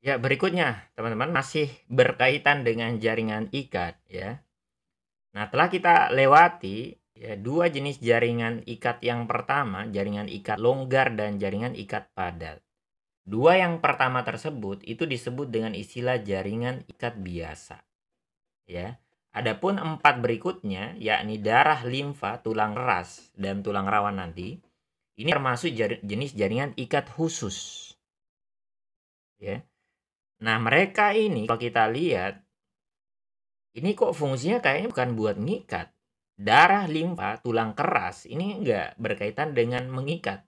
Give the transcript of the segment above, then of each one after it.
Ya, berikutnya teman-teman masih berkaitan dengan jaringan ikat ya. Nah, telah kita lewati ya 2 jenis jaringan ikat yang pertama, jaringan ikat longgar dan jaringan ikat padat. 2 yang pertama tersebut itu disebut dengan istilah jaringan ikat biasa ya. Adapun 4 berikutnya yakni darah, limfa, tulang keras dan tulang rawan nanti, ini termasuk jenis jaringan ikat khusus ya. Nah, mereka ini kalau kita lihat, ini kok fungsinya kayaknya bukan buat ngikat. Darah, limfa, tulang keras ini enggak berkaitan dengan mengikat.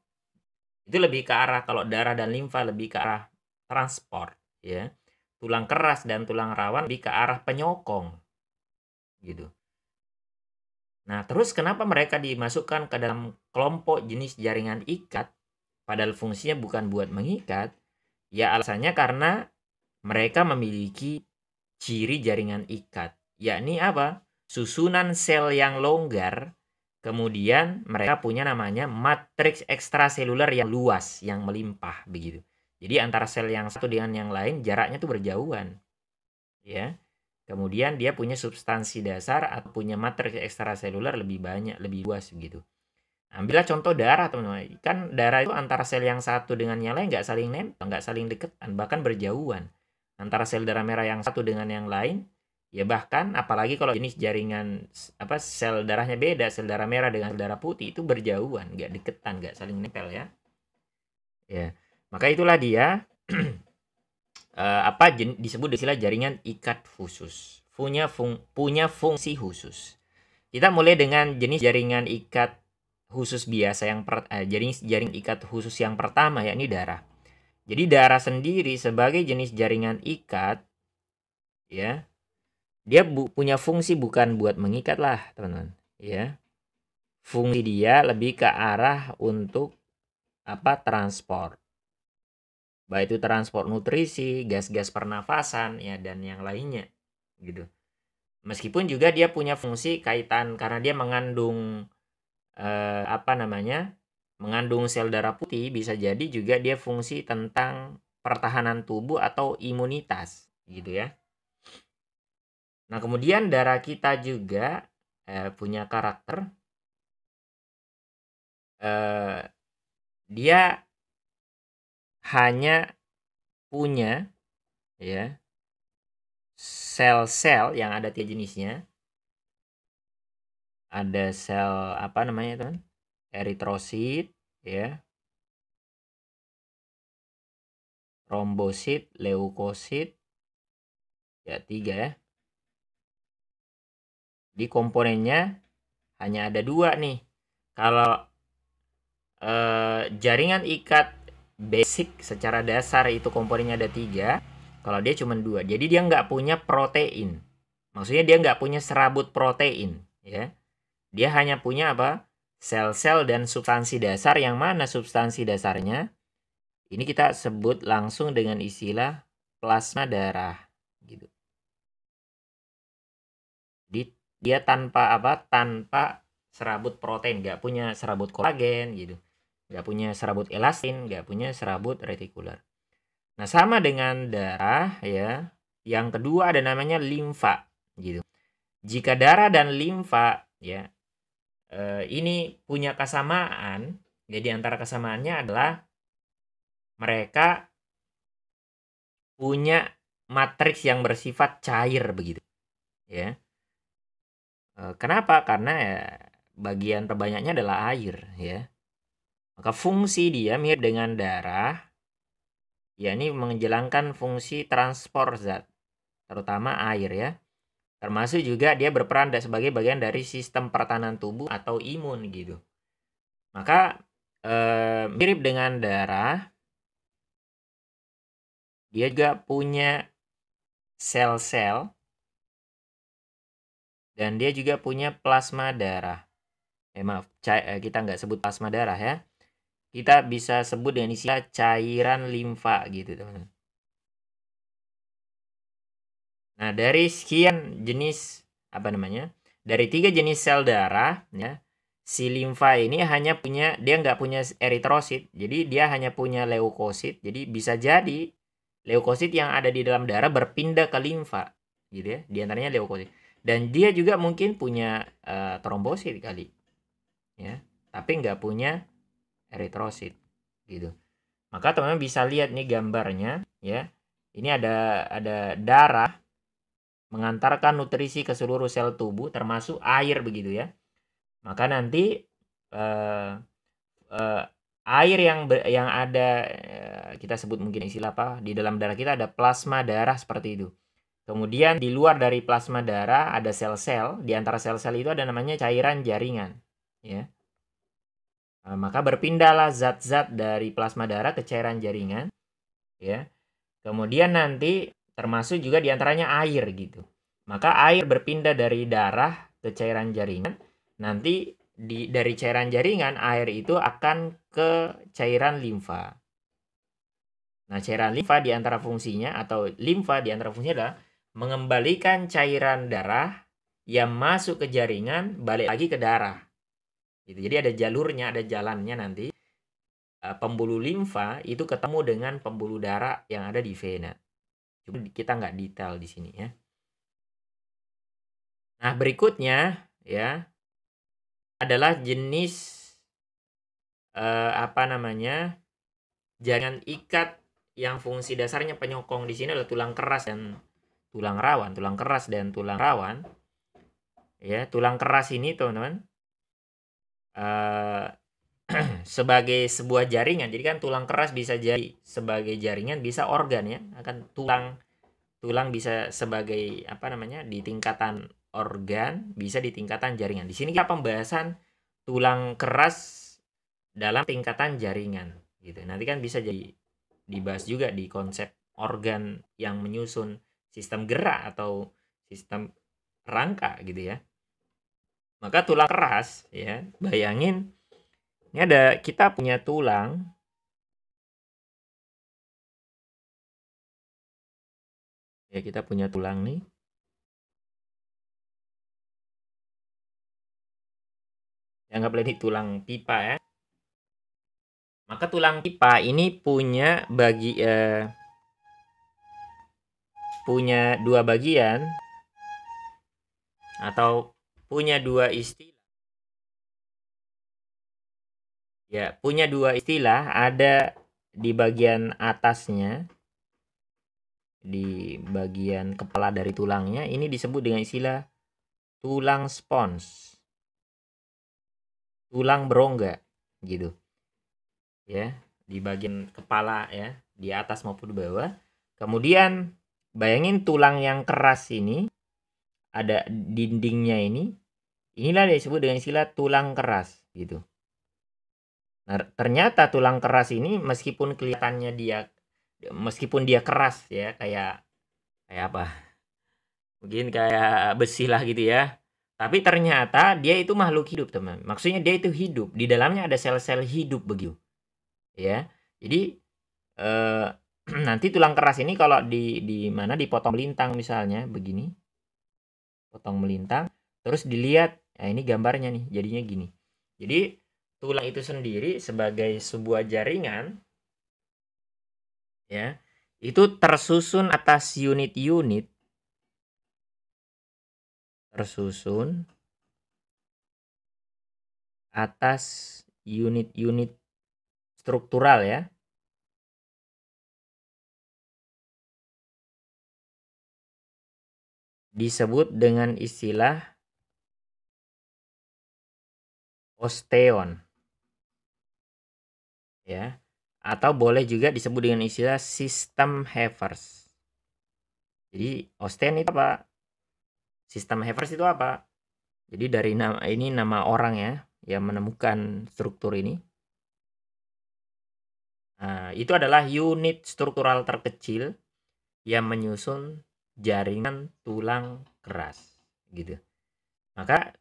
Itu lebih ke arah kalau darah dan limfa lebih ke arah transport ya. Tulang keras dan tulang rawan lebih ke arah penyokong gitu. Nah, terus kenapa mereka dimasukkan ke dalam kelompok jenis jaringan ikat padahal fungsinya bukan buat mengikat? Ya alasannya karena mereka memiliki ciri jaringan ikat, yakni apa? Susunan sel yang longgar, kemudian mereka punya namanya matriks ekstraseluler yang luas, yang melimpah begitu. Jadi antara sel yang satu dengan yang lain jaraknya tuh berjauhan, ya. Kemudian dia punya substansi dasar atau punya matriks ekstraseluler lebih banyak, lebih luas begitu. Ambillah contoh darah teman-teman. Kan darah itu antara sel yang satu dengan yang lain nggak saling nempel, nggak saling deketan, bahkan berjauhan. Antara sel darah merah yang satu dengan yang lain, ya bahkan apalagi kalau jenis jaringan apa sel darahnya beda, sel darah merah dengan sel darah putih itu berjauhan, nggak deketan, nggak saling nempel ya. Ya, maka itulah dia disebut istilah jaringan ikat khusus. Punya fungsi khusus. Kita mulai dengan jenis jaringan ikat khusus biasa jaring ikat khusus yang pertama yakni darah. Jadi darah sendiri sebagai jenis jaringan ikat ya, dia punya fungsi bukan buat mengikat lah, teman-teman, ya. Fungsi dia lebih ke arah untuk transport. Baik itu transport nutrisi, gas-gas pernafasan ya dan yang lainnya gitu. Meskipun juga dia punya fungsi kaitan karena dia mengandung mengandung sel darah putih, bisa jadi juga dia fungsi tentang pertahanan tubuh atau imunitas gitu ya. Nah, kemudian darah kita juga punya karakter dia hanya punya ya sel-sel yang ada 3 jenisnya. Ada sel teman? Eritrosit ya, trombosit, leukosit. Ya, 3 ya. Di komponennya hanya ada 2 nih. Kalau jaringan ikat basic secara dasar itu komponennya ada 3. Kalau dia cuma 2. Jadi dia nggak punya protein. Maksudnya dia nggak punya serabut protein. Ya. Dia hanya punya apa? Sel-sel dan substansi dasar. Yang mana substansi dasarnya? Ini kita sebut langsung dengan istilah plasma darah. Gitu. Dia tanpa tanpa serabut protein, nggak punya serabut kolagen gitu, nggak punya serabut elastin, nggak punya serabut retikuler. Nah, sama dengan darah ya, yang kedua ada namanya limfa gitu. Jika darah dan limfa ya ini punya kesamaan, jadi antara kesamaannya adalah mereka punya matriks yang bersifat cair begitu ya. Kenapa? Karena ya, bagian terbanyaknya adalah air ya. Maka fungsi dia mirip dengan darah, yakni menjalankan fungsi transport zat, terutama air ya. Termasuk juga dia berperan sebagai bagian dari sistem pertahanan tubuh atau imun gitu. Maka mirip dengan darah, dia juga punya sel-sel dan dia juga punya plasma darah. Kita nggak sebut plasma darah ya. Kita bisa sebut dengan istilah cairan limfa gitu teman-teman. Nah, dari sekian jenis dari 3 jenis sel darah ya, si limfa ini dia nggak punya eritrosit, jadi dia hanya punya leukosit. Jadi bisa jadi leukosit yang ada di dalam darah berpindah ke limfa, gitu ya. Di antaranya leukosit. Dan dia juga mungkin punya trombosit kali, ya. Tapi nggak punya eritrosit, gitu. Maka teman-teman bisa lihat nih gambarnya, ya. Ini ada darah mengantarkan nutrisi ke seluruh sel tubuh, termasuk air, begitu ya. Maka nanti air yang ada, kita sebut mungkin istilah apa, di dalam darah kita ada plasma darah seperti itu. Kemudian di luar dari plasma darah ada sel-sel, di antara sel-sel itu ada namanya cairan jaringan, ya. Maka berpindahlah zat-zat dari plasma darah ke cairan jaringan, ya. Kemudian nanti termasuk juga di antaranya air, gitu. Maka air berpindah dari darah ke cairan jaringan, nanti dari cairan jaringan air itu akan ke cairan limfa. Nah, cairan limfa di antara fungsinya atau limfa di antara fungsinya adalah mengembalikan cairan darah yang masuk ke jaringan balik lagi ke darah. Gitu. Jadi ada jalurnya, ada jalannya nanti. Pembuluh limfa itu ketemu dengan pembuluh darah yang ada di vena. Cuma kita nggak detail di sini ya. Nah, berikutnya ya adalah jenis jaringan ikat yang fungsi dasarnya penyokong. Di sini adalah tulang keras dan tulang rawan. Tulang keras dan tulang rawan. Ya, tulang keras ini teman-teman sebagai sebuah jaringan. Jadi kan tulang keras bisa jadi sebagai jaringan, bisa organ ya. Akan tulang bisa sebagai di tingkatan organ, bisa di tingkatan jaringan. Di sini kita pembahasan tulang keras dalam tingkatan jaringan gitu. Nanti kan bisa jadi dibahas juga di konsep organ yang menyusun sistem gerak atau sistem rangka gitu ya. Maka tulang keras ya, bayangin ini kita punya tulang. Ya, kita punya tulang nih. Anggaplah ini tulang pipa ya. Maka tulang pipa ini punya punya dua bagian atau punya dua istilah. Ya, punya dua istilah, ada di bagian atasnya, di bagian kepala dari tulangnya, ini disebut dengan istilah tulang spons, tulang berongga, gitu. Ya, di bagian kepala ya, di atas maupun di bawah. Kemudian bayangin tulang yang keras ini, ada dindingnya ini, inilah disebut dengan istilah tulang keras, gitu. Nah, ternyata tulang keras ini meskipun kelihatannya meskipun dia keras ya, kayak apa? Mungkin kayak besi lah gitu ya. Tapi ternyata dia itu makhluk hidup, teman. Maksudnya dia itu hidup. Di dalamnya ada sel-sel hidup begitu. Ya. Jadi nanti tulang keras ini kalau dipotong melintang misalnya begini. Potong melintang, terus dilihat, nah ini gambarnya nih, jadinya gini. Jadi tulang itu sendiri sebagai sebuah jaringan ya, itu tersusun atas unit-unit, struktural ya. Disebut dengan istilah osteon. Ya. Atau boleh juga disebut dengan istilah sistem Havers. Jadi osteon itu apa? Sistem Havers itu apa? Jadi dari nama orang ya yang menemukan struktur ini. Nah, itu adalah unit struktural terkecil yang menyusun jaringan tulang keras gitu. Maka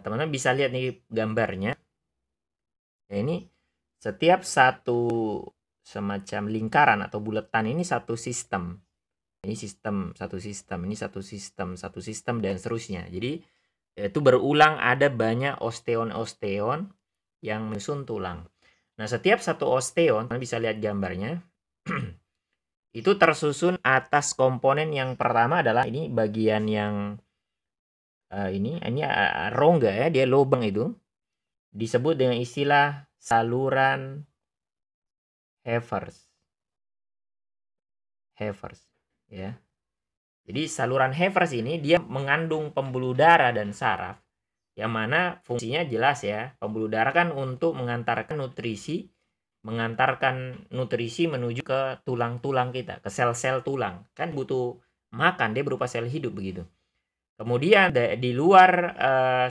teman-teman bisa lihat nih gambarnya. Ya, ini setiap satu semacam lingkaran atau bulatan ini satu sistem. Ini satu sistem dan seterusnya. Jadi itu berulang, ada banyak osteon-osteon yang menyusun tulang. Nah, setiap satu osteon, kalian bisa lihat gambarnya. itu tersusun atas komponen yang pertama adalah ini bagian yang ini rongga ya, dia lubang itu disebut dengan istilah saluran Havertz ya. Jadi saluran Havertz ini dia mengandung pembuluh darah dan saraf yang mana fungsinya jelas ya. Pembuluh darah kan untuk mengantarkan nutrisi menuju ke tulang-tulang kita, ke sel-sel tulang. Kan butuh makan, dia berupa sel hidup begitu. Kemudian di luar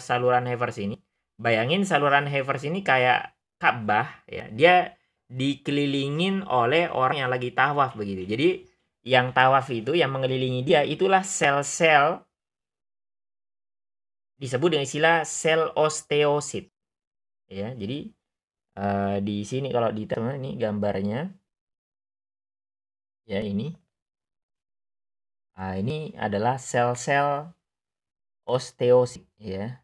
saluran Havertz ini, bayangin saluran Havertz ini kayak Ka'bah ya. Dia dikelilingin oleh orang yang lagi tawaf begitu. Jadi yang tawaf itu, yang mengelilingi dia, itulah sel-sel disebut dengan istilah sel osteosit. Ya, jadi di sini kalau di ini gambarnya, ya ini. Nah, ini adalah sel-sel osteosit ya.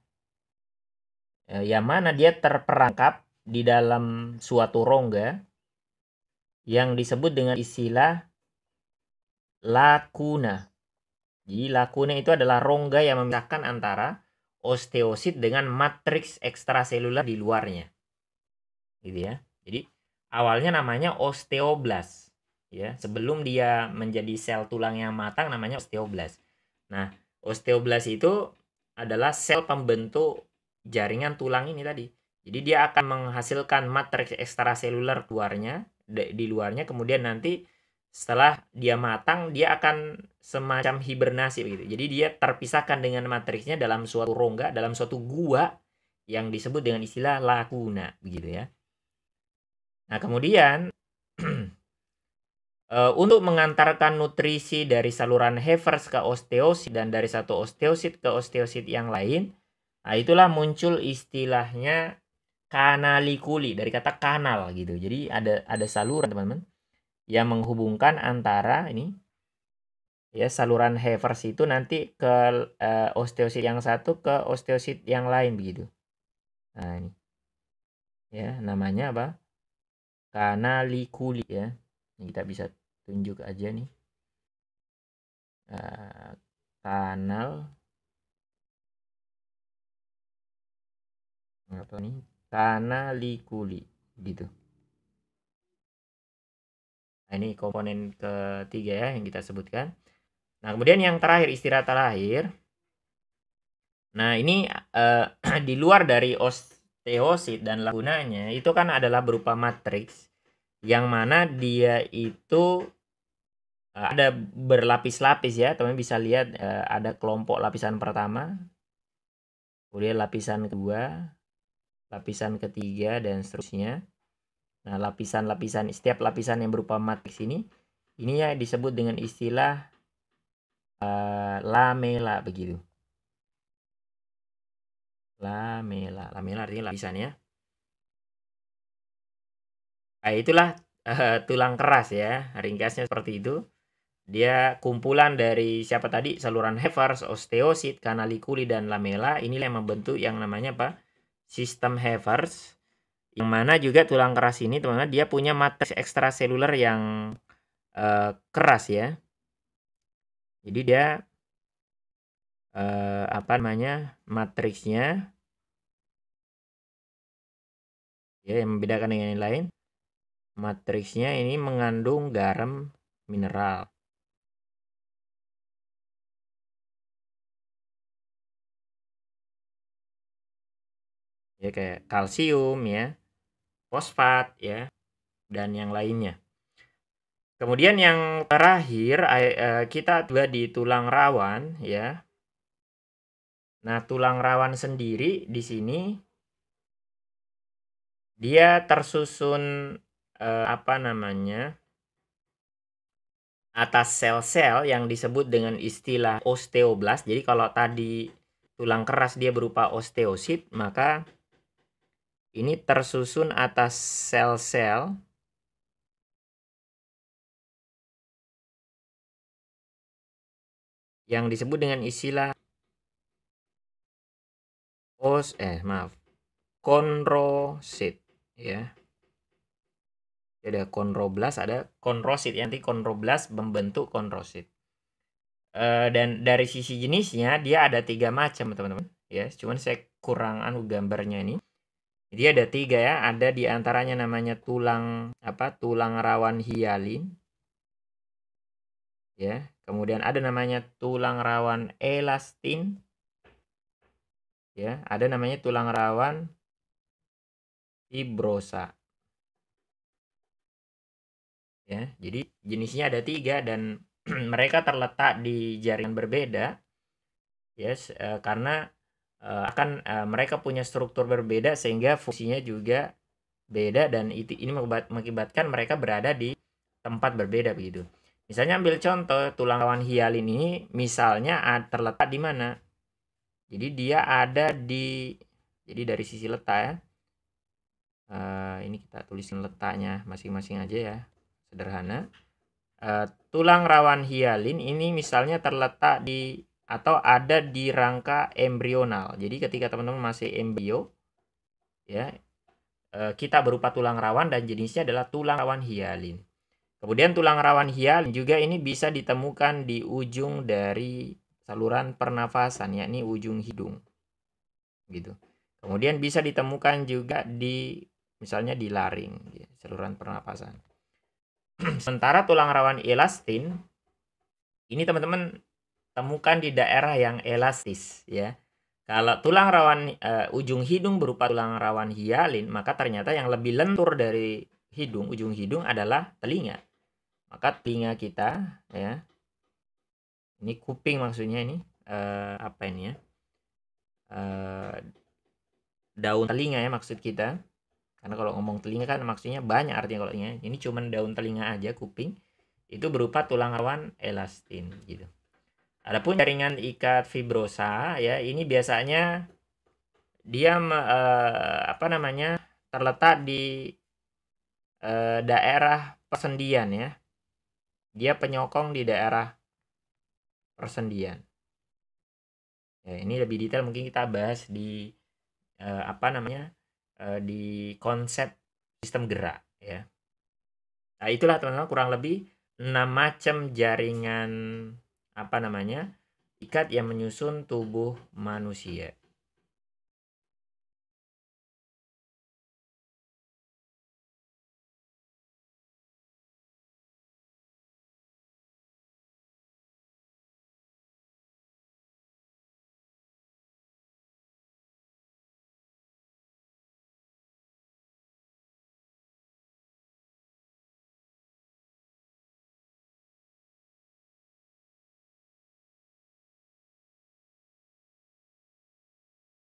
Yang mana dia terperangkap di dalam suatu rongga yang disebut dengan istilah lakuna. Jadi lakuna itu adalah rongga yang memisahkan antara osteosit dengan matriks ekstraseluler di luarnya. Gitu ya. Jadi awalnya namanya osteoblast ya. Sebelum dia menjadi sel tulang yang matang namanya osteoblast. Nah, osteoblast itu adalah sel pembentuk jaringan tulang ini tadi. Jadi dia akan menghasilkan matriks ekstraseluler di luarnya, kemudian nanti setelah dia matang dia akan semacam hibernasi begitu. Jadi dia terpisahkan dengan matriksnya dalam suatu rongga, dalam suatu gua yang disebut dengan istilah lakuna begitu ya. Nah, kemudian untuk mengantarkan nutrisi dari saluran Havertz ke osteosit dan dari satu osteosit ke osteosit yang lain, nah itulah muncul istilahnya kanalikuli, dari kata kanal gitu. Jadi ada saluran teman-teman yang menghubungkan antara ini ya saluran Havertz itu nanti ke osteosit yang satu ke osteosit yang lain begitu. Nah, ini ya namanya apa? Kanalikuli ya. Ini kita bisa tunjuk aja nih. Kanal apa nih? Kanalikuli gitu. Nah, ini komponen ketiga ya yang kita sebutkan. Nah, kemudian yang terakhir, istilah terakhir. Nah, ini di luar dari osteosit dan lakunanya itu kan adalah berupa matriks yang mana dia itu ada berlapis-lapis ya. Teman bisa lihat ada kelompok lapisan pertama, kemudian lapisan kedua, lapisan ketiga dan seterusnya. Nah, setiap lapisan yang berupa matriks ini ya disebut dengan istilah lamela begitu. Lamela artinya lapisan ya. Nah, itulah tulang keras ya, ringkasnya seperti itu. Dia kumpulan dari siapa tadi? Saluran Havertz, osteosit, kanalikuli dan lamela. Inilah yang membentuk yang namanya apa? Sistem Havertz. Yang mana juga tulang keras ini teman-teman dia punya matriks ekstraseluler yang keras ya. Jadi dia matriksnya ya yang membedakan dengan yang lain, matriksnya ini mengandung garam mineral. Ya kayak kalsium ya, fosfat ya, dan yang lainnya. Kemudian yang terakhir kita tiba di tulang rawan ya. Nah, tulang rawan sendiri di sini dia tersusun atas sel-sel yang disebut dengan istilah osteoblast. Jadi kalau tadi tulang keras dia berupa osteosit, maka ini tersusun atas sel-sel yang disebut dengan istilah chondrosit ya. Ada kondroblast, ada kondrosit. Nanti kondroblast membentuk kondrosit. Dan dari sisi jenisnya dia ada 3 macam teman-teman ya. Cuman saya kurang gambarnya ini. Jadi ada 3 ya. Ada di antaranya namanya tulang rawan hialin. Ya. Kemudian ada namanya tulang rawan elastin. Ya, ada namanya tulang rawan fibrosa. Ya, jadi jenisnya ada 3 dan mereka terletak di jaringan berbeda. Ya, karena mereka punya struktur berbeda sehingga fungsinya juga beda dan ini mengakibatkan mereka berada di tempat berbeda begitu. Misalnya ambil contoh tulang rawan hialin ini misalnya terletak di mana? Jadi dia ada jadi dari sisi letak ya. Ini kita tulisin letaknya masing-masing aja ya. Sederhana. Tulang rawan hialin ini misalnya terletak di atau ada di rangka embrional. Jadi ketika teman-teman masih embrio ya, kita berupa tulang rawan dan jenisnya adalah tulang rawan hialin. Kemudian tulang rawan hialin juga ini bisa ditemukan di ujung dari saluran pernafasan, yakni ujung hidung. Gitu. Kemudian bisa ditemukan juga misalnya di laring, saluran pernafasan. Sementara tulang rawan elastin ini teman-teman temukan di daerah yang elastis ya. Kalau tulang rawan ujung hidung berupa tulang rawan hialin, maka ternyata yang lebih lentur dari ujung hidung adalah telinga. Maka telinga kita ya. Ini kuping maksudnya ini apa ini ya? Daun telinga ya maksud kita. Karena kalau ngomong telinga kan maksudnya banyak artinya kalau ini cuma daun telinga aja kuping. Itu berupa tulang rawan elastin gitu. Adapun jaringan ikat fibrosa ya ini biasanya dia terletak di daerah persendian ya. Dia penyokong di daerah persendian. Ya, ini lebih detail mungkin kita bahas di di konsep sistem gerak ya. Nah, itulah teman-teman kurang lebih 6 macam jaringan ikat yang menyusun tubuh manusia.